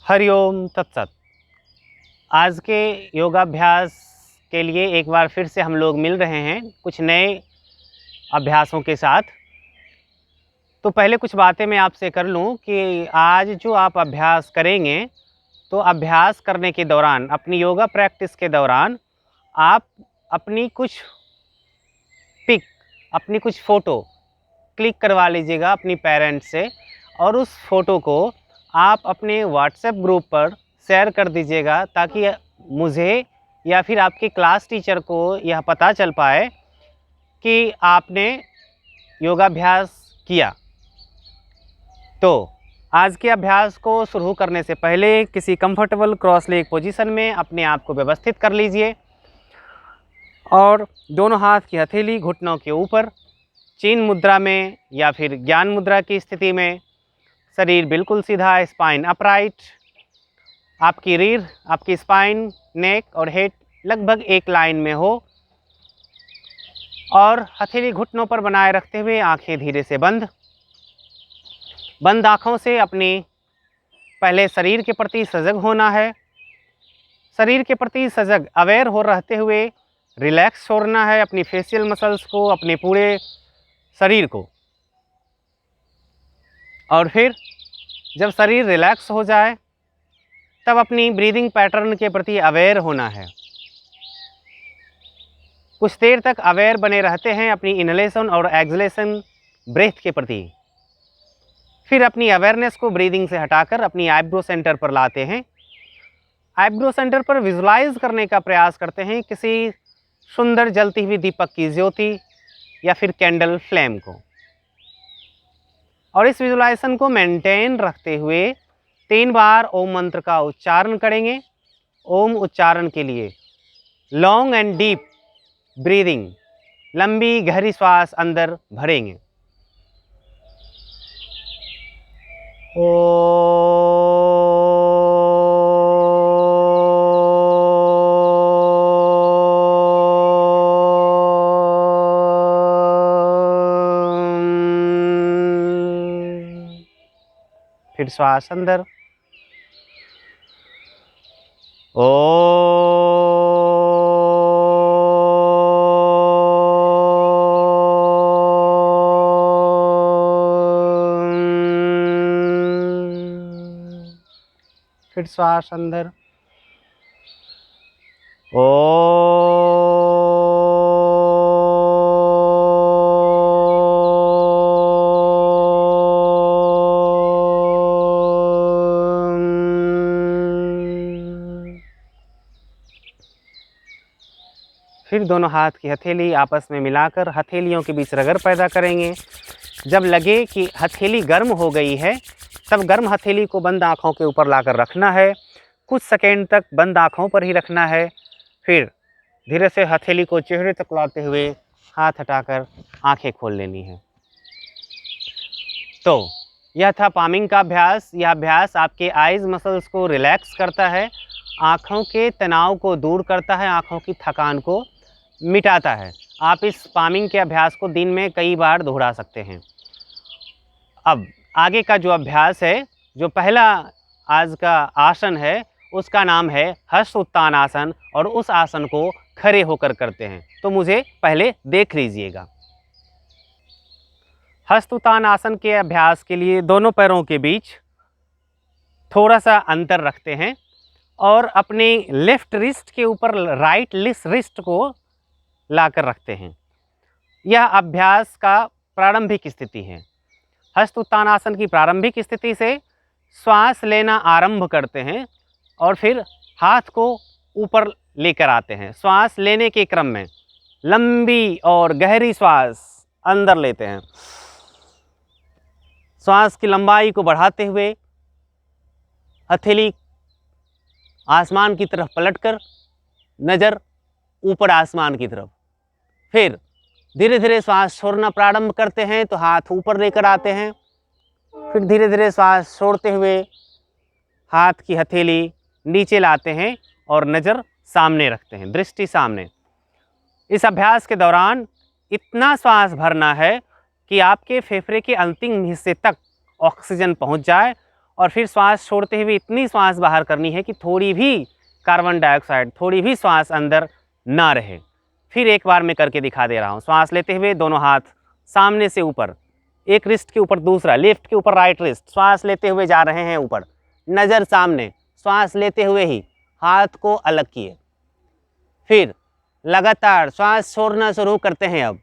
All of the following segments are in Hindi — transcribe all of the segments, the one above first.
हरिओम तत्सत। आज के योगाभ्यास के लिए एक बार फिर से हम लोग मिल रहे हैं कुछ नए अभ्यासों के साथ। तो पहले कुछ बातें मैं आपसे कर लूं कि आज जो आप अभ्यास करेंगे, तो अभ्यास करने के दौरान, अपनी योगा प्रैक्टिस के दौरान आप अपनी कुछ पिक, अपनी कुछ फ़ोटो क्लिक करवा लीजिएगा अपनी पेरेंट्स से, और उस फ़ोटो को आप अपने व्हाट्सएप ग्रुप पर शेयर कर दीजिएगा, ताकि मुझे या फिर आपके क्लास टीचर को यह पता चल पाए कि आपने योगाभ्यास किया। तो आज के अभ्यास को शुरू करने से पहले किसी कंफर्टेबल क्रॉस लेग पोजीशन में अपने आप को व्यवस्थित कर लीजिए और दोनों हाथ की हथेली घुटनों के ऊपर, चीन मुद्रा में या फिर ज्ञान मुद्रा की स्थिति में, शरीर बिल्कुल सीधा, स्पाइन अपराइट, आपकी रीढ़, आपकी स्पाइन, नेक और हेड लगभग एक लाइन में हो, और हथेली घुटनों पर बनाए रखते हुए आंखें धीरे से बंद आँखों से अपनी पहले शरीर के प्रति सजग होना है। शरीर के प्रति सजग अवेयर हो रहते हुए रिलैक्स छोड़ना है अपनी फेशियल मसल्स को, अपने पूरे शरीर को। और फिर जब शरीर रिलैक्स हो जाए तब अपनी ब्रीदिंग पैटर्न के प्रति अवेयर होना है। कुछ देर तक अवेयर बने रहते हैं अपनी इनहेलेशन और एक्सहेलेशन ब्रेथ के प्रति। फिर अपनी अवेयरनेस को ब्रीदिंग से हटाकर अपनी आईब्रो सेंटर पर लाते हैं। आईब्रो सेंटर पर विजुलाइज करने का प्रयास करते हैं किसी सुंदर जलती हुई दीपक की ज्योति या फिर कैंडल फ्लेम को, और इस विजुलाइजेशन को मेंटेन रखते हुए 3 बार ओम मंत्र का उच्चारण करेंगे। ओम उच्चारण के लिए लॉन्ग एंड डीप ब्रीदिंग, लंबी गहरी श्वास अंदर भरेंगे। फिर श्वास अंदर, फिर श्वास अंदर, फिर दोनों हाथ की हथेली आपस में मिलाकर हथेलियों के बीच रगड़ पैदा करेंगे। जब लगे कि हथेली गर्म हो गई है, तब गर्म हथेली को बंद आँखों के ऊपर लाकर रखना है। कुछ सेकेंड तक बंद आँखों पर ही रखना है। फिर धीरे से हथेली को चेहरे तक लाते हुए हाथ हटाकर आंखें खोल लेनी है। तो यह था पामिंग का अभ्यास। यह अभ्यास आपके आइज मसल्स को रिलैक्स करता है, आँखों के तनाव को दूर करता है, आँखों की थकान को मिटाता है। आप इस पामिंग के अभ्यास को दिन में कई बार दोहरा सकते हैं। अब आगे का जो अभ्यास है, जो पहला आज का आसन है, उसका नाम है हस्त उत्तान आसन, और उस आसन को खड़े होकर करते हैं। तो मुझे पहले देख लीजिएगा। हस्त उत्तान आसन के अभ्यास के लिए दोनों पैरों के बीच थोड़ा सा अंतर रखते हैं और अपने लेफ्ट रिस्ट के ऊपर राइट रिस्ट को लाकर रखते हैं। यह अभ्यास का प्रारंभिक स्थिति है। हस्त उत्तान आसन की प्रारंभिक स्थिति से श्वास लेना आरंभ करते हैं और फिर हाथ को ऊपर लेकर आते हैं। श्वास लेने के क्रम में लंबी और गहरी श्वास अंदर लेते हैं। श्वास की लंबाई को बढ़ाते हुए हथेली आसमान की तरफ पलटकर नज़र ऊपर आसमान की तरफ। फिर धीरे धीरे श्वास छोड़ना प्रारंभ करते हैं तो हाथ ऊपर लेकर आते हैं। फिर धीरे धीरे श्वास छोड़ते हुए हाथ की हथेली नीचे लाते हैं और नज़र सामने रखते हैं, दृष्टि सामने। इस अभ्यास के दौरान इतना श्वास भरना है कि आपके फेफड़े के अंतिम हिस्से तक ऑक्सीजन पहुंच जाए और फिर श्वास छोड़ते हुए इतनी श्वास बाहर करनी है कि थोड़ी भी कार्बन डाइऑक्साइड, थोड़ी भी श्वास अंदर ना रहे। फिर एक बार मैं करके दिखा दे रहा हूँ। श्वास लेते हुए दोनों हाथ सामने से ऊपर, एक रिस्ट के ऊपर दूसरा, लेफ्ट के ऊपर राइट रिस्ट, श्वास लेते हुए जा रहे हैं ऊपर, नज़र सामने, श्वास लेते हुए ही हाथ को अलग किए। फिर लगातार श्वास छोड़ना शुरू करते हैं अब।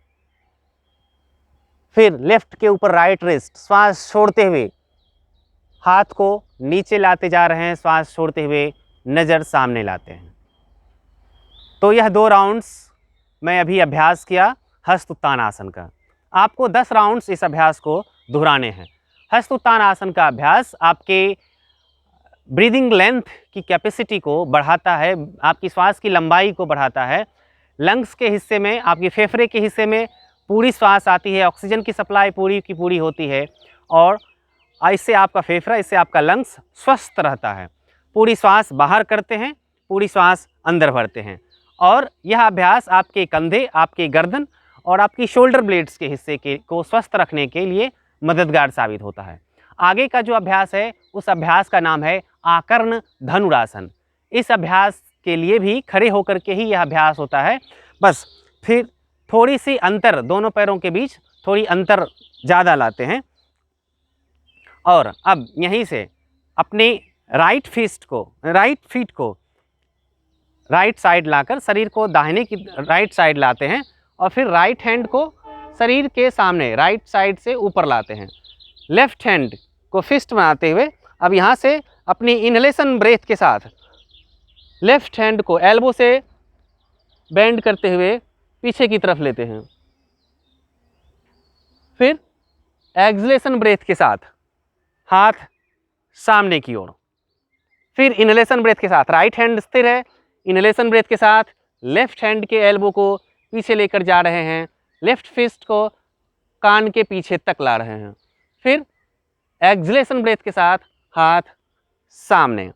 फिर लेफ्ट के ऊपर राइट रिस्ट, श्वास छोड़ते हुए हाथ को नीचे लाते जा रहे हैं, श्वास छोड़ते हुए नज़र सामने लाते हैं। तो यह 2 राउंड्स मैं अभी अभ्यास किया हस्त उत्तान आसन का। आपको 10 राउंड्स इस अभ्यास को दोहराने हैं। हस्त उत्तान आसन का अभ्यास आपके ब्रीदिंग लेंथ की कैपेसिटी को बढ़ाता है, आपकी श्वास की लंबाई को बढ़ाता है। लंग्स के हिस्से में, आपके फेफड़े के हिस्से में पूरी श्वास आती है, ऑक्सीजन की सप्लाई पूरी की पूरी होती है और इससे आपका फेफड़ा, इससे आपका लंग्स स्वस्थ रहता है। पूरी श्वास बाहर करते हैं, पूरी श्वास अंदर भरते हैं और यह अभ्यास आपके कंधे, आपके गर्दन और आपकी शोल्डर ब्लेड्स के हिस्से को स्वस्थ रखने के लिए मददगार साबित होता है। आगे का जो अभ्यास है उस अभ्यास का नाम है आकर्ण धनुरासन। इस अभ्यास के लिए भी खड़े होकर के ही यह अभ्यास होता है। बस फिर थोड़ी सी अंतर, दोनों पैरों के बीच थोड़ी अंतर ज़्यादा लाते हैं और अब यहीं से अपने राइट फीट को राइट साइड लाकर शरीर को दाहिने की राइट साइड लाते हैं और फिर राइट हैंड को शरीर के सामने राइट साइड से ऊपर लाते हैं। लेफ्ट हैंड को फिस्ट बनाते हुए अब यहाँ से अपनी इनहेलेशन ब्रेथ के साथ लेफ्ट हैंड को एल्बो से बेंड करते हुए पीछे की तरफ लेते हैं। फिर एक्सलेशन ब्रेथ के साथ हाथ सामने की ओर। फिर इनहेलेशन ब्रेथ के साथ राइट हैंड स्थिर है, इनहेलेशन ब्रेथ के साथ लेफ्ट हैंड के एल्बो को पीछे लेकर जा रहे हैं, लेफ्ट फिस्ट को कान के पीछे तक ला रहे हैं। फिर एक्सलेशन ब्रेथ के साथ हाथ सामने।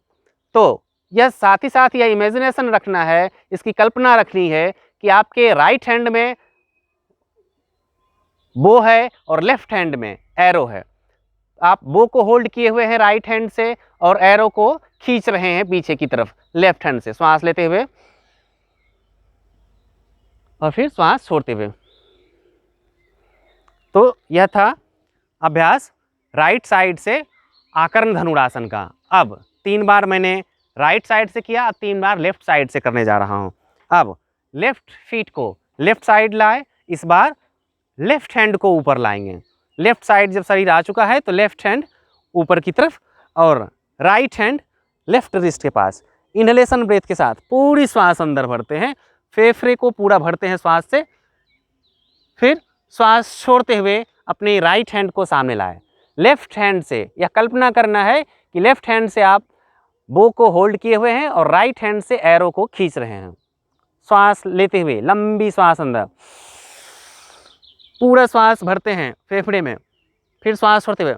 तो यह साथ ही साथ यह इमेजिनेशन रखना है, इसकी कल्पना रखनी है कि आपके राइट हैंड में बो है और लेफ्ट हैंड में एरो है। आप बो को होल्ड किए हुए हैं राइट हैंड से और एरो को खींच रहे हैं पीछे की तरफ लेफ्ट हैंड से, श्वास लेते हुए और फिर श्वास छोड़ते हुए। तो यह था अभ्यास राइट साइड से आकर्ण धनुरासन का। अब 3 बार मैंने राइट साइड से किया, अब 3 बार लेफ्ट साइड से करने जा रहा हूं। अब लेफ्ट फीट को लेफ्ट साइड लाए, इस बार लेफ्ट हैंड को ऊपर लाएंगे। लेफ्ट साइड जब शरीर आ चुका है तो लेफ्ट हैंड ऊपर की तरफ और राइट हैंड लेफ्ट रिस्ट के पास। इनहेलेशन ब्रेथ के साथ पूरी श्वास अंदर भरते हैं, फेफड़े को पूरा भरते हैं श्वास से। फिर श्वास छोड़ते हुए अपनी राइट हैंड को सामने लाए। लेफ्ट हैंड से यह कल्पना करना है कि लेफ्ट हैंड से आप बो को होल्ड किए हुए हैं और राइट हैंड से एरो को खींच रहे हैं। श्वास लेते हुए लंबी श्वास अंदर, पूरा श्वास भरते हैं फेफड़े में। फिर श्वास छोड़ते हुए,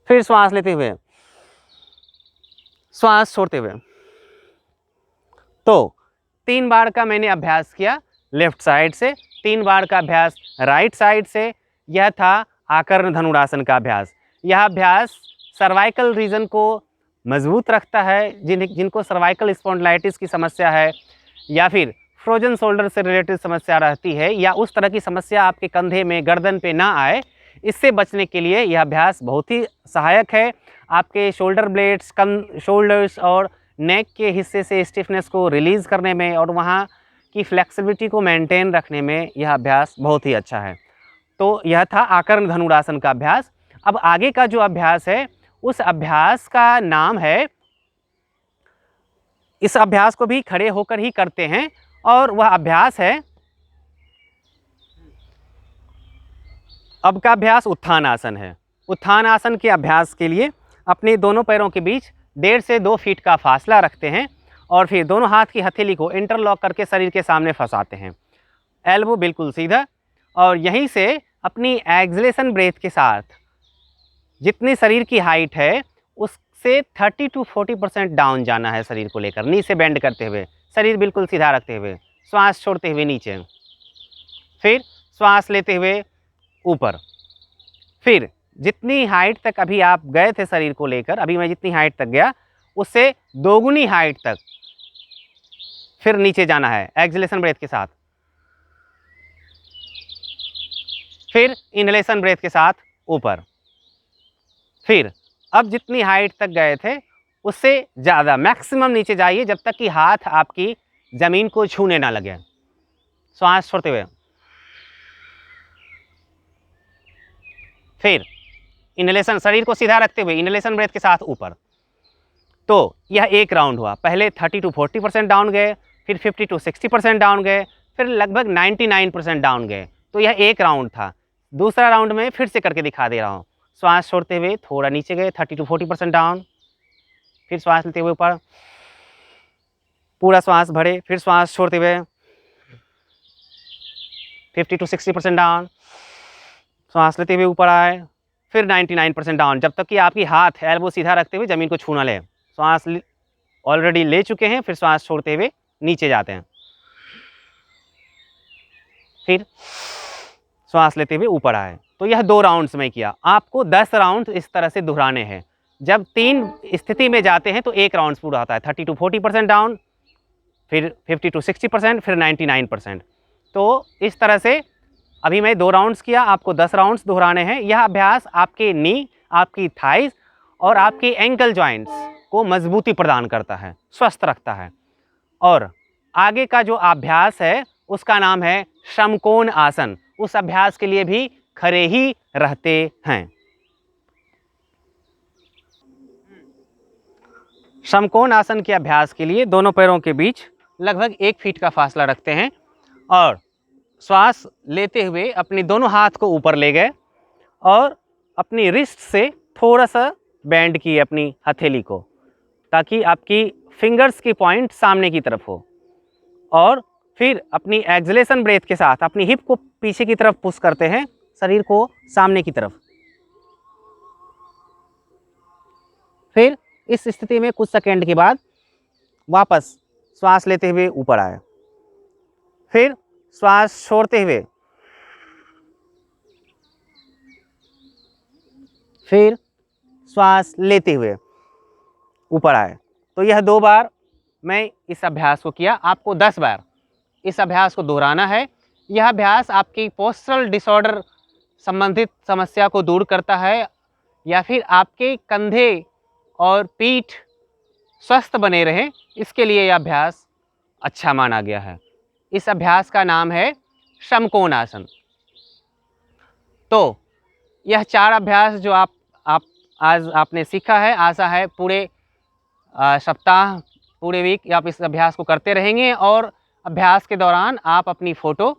फिर श्वास लेते हुए, श्वास छोड़ते हुए। तो 3 बार का मैंने अभ्यास किया लेफ्ट साइड से, 3 बार का अभ्यास राइट साइड से। यह था आकर्ण धनुरासन का अभ्यास। यह अभ्यास सर्वाइकल रीजन को मजबूत रखता है। जिनको सर्वाइकल स्पॉन्डिलाइटिस की समस्या है या फिर फ्रोजन शोल्डर से रिलेटेड समस्या रहती है या उस तरह की समस्या आपके कंधे में, गर्दन पे ना आए, इससे बचने के लिए यह अभ्यास बहुत ही सहायक है। आपके शोल्डर ब्लेड्स, शोल्डर्स और नेक के हिस्से से स्टिफनेस को रिलीज़ करने में और वहाँ की फ्लेक्सिबिलिटी को मेंटेन रखने में यह अभ्यास बहुत ही अच्छा है। तो यह था आकर्ण धनुरासन का अभ्यास। अब आगे का जो अभ्यास है उस अभ्यास का नाम है, इस अभ्यास को भी खड़े होकर ही करते हैं और वह अभ्यास है, अब का अभ्यास उत्थान आसन है। उत्थान आसन के अभ्यास के लिए अपने दोनों पैरों के बीच 1.5 से 2 फीट का फासला रखते हैं और फिर दोनों हाथ की हथेली को इंटरलॉक करके शरीर के सामने फंसाते हैं। एल्बो बिल्कुल सीधा और यहीं से अपनी एक्सलेशन ब्रेथ के साथ जितनी शरीर की हाइट है उससे 30 to 40% डाउन जाना है शरीर को लेकर, नी से बेंड करते हुए, शरीर बिल्कुल सीधा रखते हुए, श्वास छोड़ते हुए नीचे, फिर श्वास लेते हुए ऊपर, फिर जितनी हाइट तक अभी आप गए थे शरीर को लेकर, अभी मैं जितनी हाइट तक गया उससे दोगुनी हाइट तक फिर नीचे जाना है एक्सलेशन ब्रेथ के साथ, फिर इनहेलेशन ब्रेथ के साथ ऊपर, फिर अब जितनी हाइट तक गए थे उससे ज़्यादा मैक्सिमम नीचे जाइए जब तक कि हाथ आपकी ज़मीन को छूने ना लगे। श्वास छोड़ते हुए, फिर इनहेलेशन, शरीर को सीधा रखते हुए इनहेलेशन ब्रेथ के साथ ऊपर। तो यह एक राउंड हुआ। पहले 30 to 40% डाउन गए, फिर 50 to 60% डाउन गए, फिर लगभग 99% डाउन गए। तो यह एक राउंड था। दूसरा राउंड में फिर से करके दिखा दे रहा हूँ। श्वास छोड़ते हुए थोड़ा नीचे गए, 30 to 40% डाउन, फिर श्वास लेते हुए ऊपर, पूरा श्वास भरे, फिर श्वास छोड़ते हुए 50 to 60% डाउन, श्वास लेते हुए ऊपर आए, फिर 99% डाउन, जब तक कि आपकी हाथ एल्बो सीधा रखते हुए ज़मीन को छू ना ले। श्वास ऑलरेडी ले चुके हैं, फिर श्वास छोड़ते हुए नीचे जाते हैं, फिर श्वास लेते हुए ऊपर आए। तो यह 2 राउंड्स में किया। आपको 10 राउंड इस तरह से दोहराने हैं। जब 3 स्थिति में जाते हैं तो 1 राउंड पूरा होता है। 30 to 40% डाउन, फिर 50 to 60%, फिर 99%। तो इस तरह से अभी मैं 2 राउंड्स किया, आपको 10 राउंड्स दोहराने हैं। यह अभ्यास आपके नी, आपकी थाइज और आपके एंकल जॉइंट्स को मजबूती प्रदान करता है, स्वस्थ रखता है। और आगे का जो अभ्यास है उसका नाम है समकोण आसन। उस अभ्यास के लिए भी खड़े ही रहते हैं। समकोण आसन के अभ्यास के लिए दोनों पैरों के बीच लगभग 1 फीट का फासला रखते हैं और श्वास लेते हुए अपने दोनों हाथ को ऊपर ले गए और अपनी रिस्ट से थोड़ा सा बेंड किए अपनी हथेली को, ताकि आपकी फिंगर्स की पॉइंट सामने की तरफ हो। और फिर अपनी एक्सलेशन ब्रेथ के साथ अपनी हिप को पीछे की तरफ पुश करते हैं, शरीर को सामने की तरफ। फिर इस स्थिति में कुछ सेकेंड के बाद वापस श्वास लेते हुए ऊपर आए, फिर श्वास छोड़ते हुए, फिर श्वास लेते हुए ऊपर आए। तो यह 2 बार मैं इस अभ्यास को किया। आपको 10 बार इस अभ्यास को दोहराना है। यह अभ्यास आपकी पोस्चरल डिसऑर्डर संबंधित समस्या को दूर करता है, या फिर आपके कंधे और पीठ स्वस्थ बने रहें, इसके लिए यह अभ्यास अच्छा माना गया है। इस अभ्यास का नाम है समकोण आसन। तो यह 4 अभ्यास जो आप आज आपने सीखा है, आशा है पूरे सप्ताह, पूरे वीक आप इस अभ्यास को करते रहेंगे। और अभ्यास के दौरान आप अपनी फ़ोटो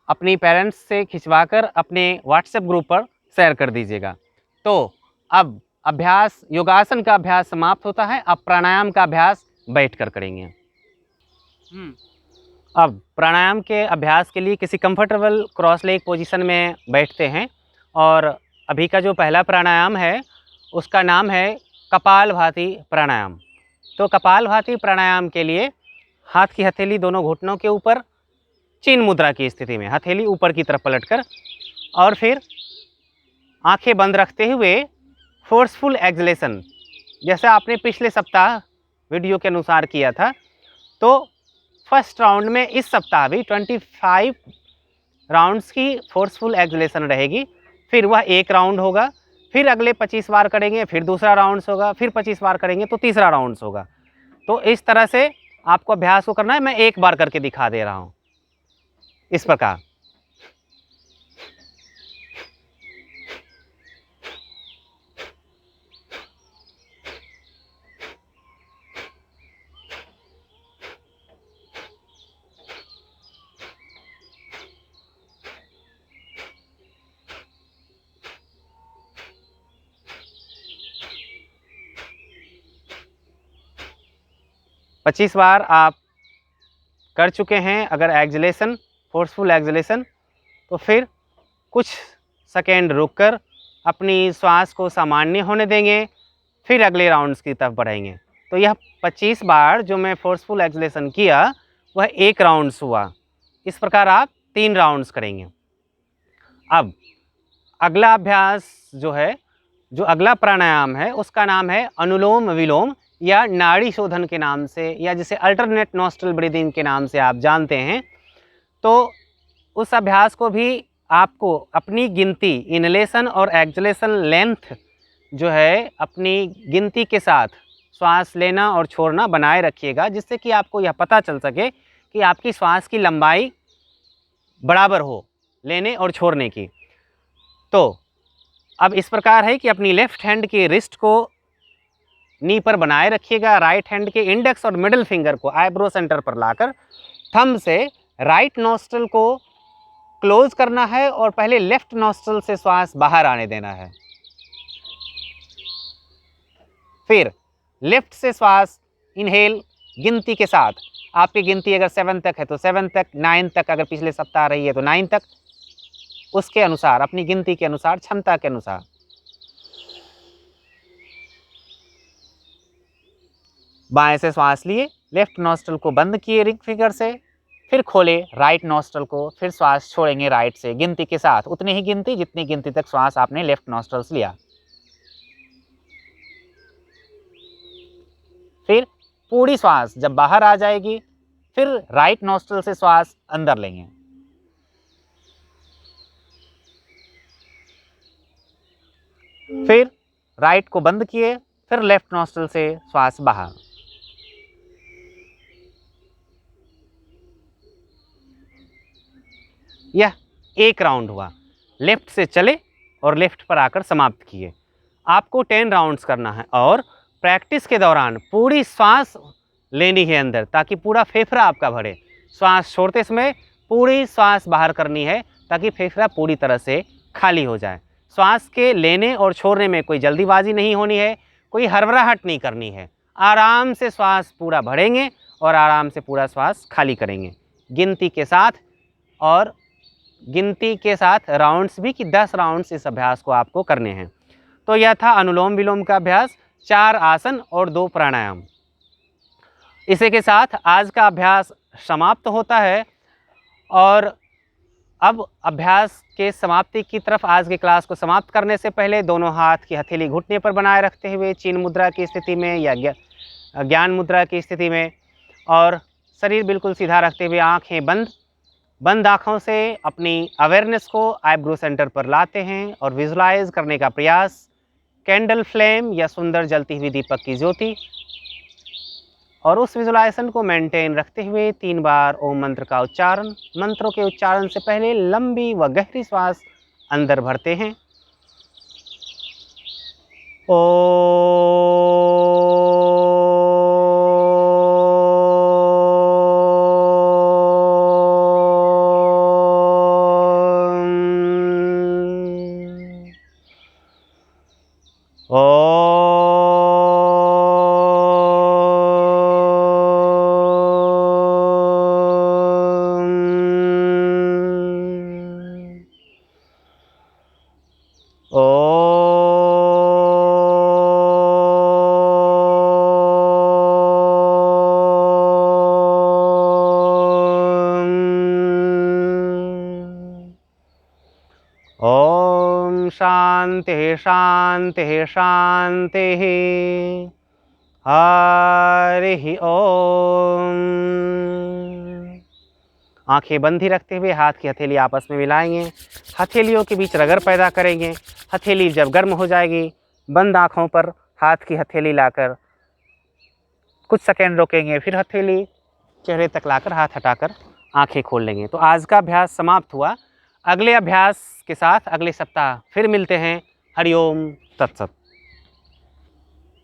अपनी पेरेंट्स से खिंचवाकर अपने व्हाट्सएप ग्रुप पर शेयर कर दीजिएगा। तो अब अभ्यास, योगासन का अभ्यास समाप्त होता है। अब प्राणायाम का अभ्यास बैठकर करेंगे। अब प्राणायाम के अभ्यास के लिए किसी कंफर्टेबल क्रॉस लेग पोजीशन में बैठते हैं। और अभी का जो पहला प्राणायाम है उसका नाम है कपालभाति प्राणायाम। तो कपालभाति प्राणायाम के लिए हाथ की हथेली दोनों घुटनों के ऊपर, चिन्ह मुद्रा की स्थिति में हथेली ऊपर की तरफ पलटकर, और फिर आंखें बंद रखते हुए फोर्सफुल एक्सलेशन, जैसे आपने पिछले सप्ताह वीडियो के अनुसार किया था। तो फर्स्ट राउंड में इस सप्ताह भी 25 राउंड्स की फोर्सफुल एक्सलेशन रहेगी। फिर वह 1 राउंड होगा, फिर अगले 25 बार करेंगे, फिर दूसरा राउंड्स होगा, फिर 25 बार करेंगे तो तीसरा राउंड्स होगा। तो इस तरह से आपको अभ्यास को करना है। मैं 1 बार करके दिखा दे रहा हूँ इस प्रकार। पच्चीस बार आप कर चुके हैं अगर एक्सलेशन, फोर्सफुल एक्सलेशन, तो फिर कुछ सेकेंड रुककर अपनी श्वास को सामान्य होने देंगे, फिर अगले राउंड्स की तरफ बढ़ेंगे। तो यह 25 बार जो मैं फोर्सफुल एक्सलेशन किया वह 1 राउंड्स हुआ। इस प्रकार आप 3 राउंड्स करेंगे। अब अगला अभ्यास जो है, जो अगला प्राणायाम है उसका नाम है अनुलोम विलोम या नाड़ी शोधन के नाम से, या जिसे अल्टरनेट नॉस्ट्रल ब्रीदिंग के नाम से आप जानते हैं। तो उस अभ्यास को भी आपको अपनी गिनती, इनलेशन और एक्सलेशन लेंथ जो है अपनी गिनती के साथ श्वास लेना और छोड़ना बनाए रखिएगा, जिससे कि आपको यह पता चल सके कि आपकी श्वास की लंबाई बराबर हो लेने और छोड़ने की। तो अब इस प्रकार है कि अपनी लेफ्ट हैंड की रिस्ट को नी पर बनाए रखिएगा, राइट हैंड के इंडेक्स और मिडिल फिंगर को आईब्रो सेंटर पर लाकर थंब से राइट नॉस्ट्रल को क्लोज करना है और पहले लेफ्ट नॉस्ट्रल से श्वास बाहर आने देना है। फिर लेफ्ट से श्वास इनहेल गिनती के साथ, आपकी गिनती अगर 7 तक है तो 7 तक, 9 तक अगर पिछले सप्ताह रही है तो 9 तक, उसके अनुसार अपनी गिनती के अनुसार, क्षमता के अनुसार। बाएं से श्वास लिए, लेफ्ट नॉस्ट्रल को बंद किए रिंग फिंगर से, फिर खोले राइट नॉस्ट्रल को, फिर श्वास छोड़ेंगे राइट से गिनती के साथ, उतनी ही गिनती जितनी गिनती तक श्वास आपने लेफ्ट नॉस्ट्रल से लिया। फिर पूरी श्वास जब बाहर आ जाएगी, फिर राइट नॉस्ट्रल से श्वास अंदर लेंगे। फिर राइट को बंद किए, फिर लेफ्ट नॉस्ट्रल से श्वास बाहर। यह एक राउंड हुआ। लेफ्ट से चले और लेफ्ट पर आकर समाप्त किए। आपको 10 राउंड्स करना है और प्रैक्टिस के दौरान पूरी श्वास लेनी है अंदर, ताकि पूरा फेफड़ा आपका भरे। श्वास छोड़ते समय पूरी श्वास बाहर करनी है ताकि फेफड़ा पूरी तरह से खाली हो जाए। श्वास के लेने और छोड़ने में कोई जल्दीबाजी नहीं होनी है, कोई हड़बड़ाहट नहीं करनी है। आराम से श्वास पूरा भरेंगे और आराम से पूरा श्वास खाली करेंगे गिनती के साथ, और गिनती के साथ राउंड्स भी कि 10 राउंड्स इस अभ्यास को आपको करने हैं। तो यह था अनुलोम विलोम का अभ्यास, 4 आसन और 2 प्राणायाम। इसी के साथ आज का अभ्यास समाप्त होता है। और अब अभ्यास के समाप्ति की तरफ, आज की क्लास को समाप्त करने से पहले दोनों हाथ की हथेली घुटने पर बनाए रखते हुए चिन्ह मुद्रा की स्थिति में या ज्ञान मुद्रा की स्थिति में, और शरीर बिल्कुल सीधा रखते हुए आँखें बंद आँखों से अपनी अवेयरनेस को आईब्रो सेंटर पर लाते हैं और विजुलाइज करने का प्रयास कैंडल फ्लेम या सुंदर जलती हुई दीपक की ज्योति, और उस विजुलाइजेशन को मेंटेन रखते हुए 3 बार ओम मंत्र का उच्चारण। मंत्रों के उच्चारण से पहले लंबी व गहरी श्वास अंदर भरते हैं। ओम शांति शांति शांति। हरि ओम। आंखें बंद ही रखते हुए हाथ की हथेली आपस में मिलाएंगे, हथेलियों के बीच रगड़ पैदा करेंगे। हथेली जब गर्म हो जाएगी, बंद आँखों पर हाथ की हथेली लाकर कुछ सेकेंड रोकेंगे, फिर हथेली चेहरे तक लाकर हाथ हटाकर आंखें खोल लेंगे। तो आज का अभ्यास समाप्त हुआ। अगले अभ्यास के साथ अगले सप्ताह फिर मिलते हैं। हरिओम तत्सत।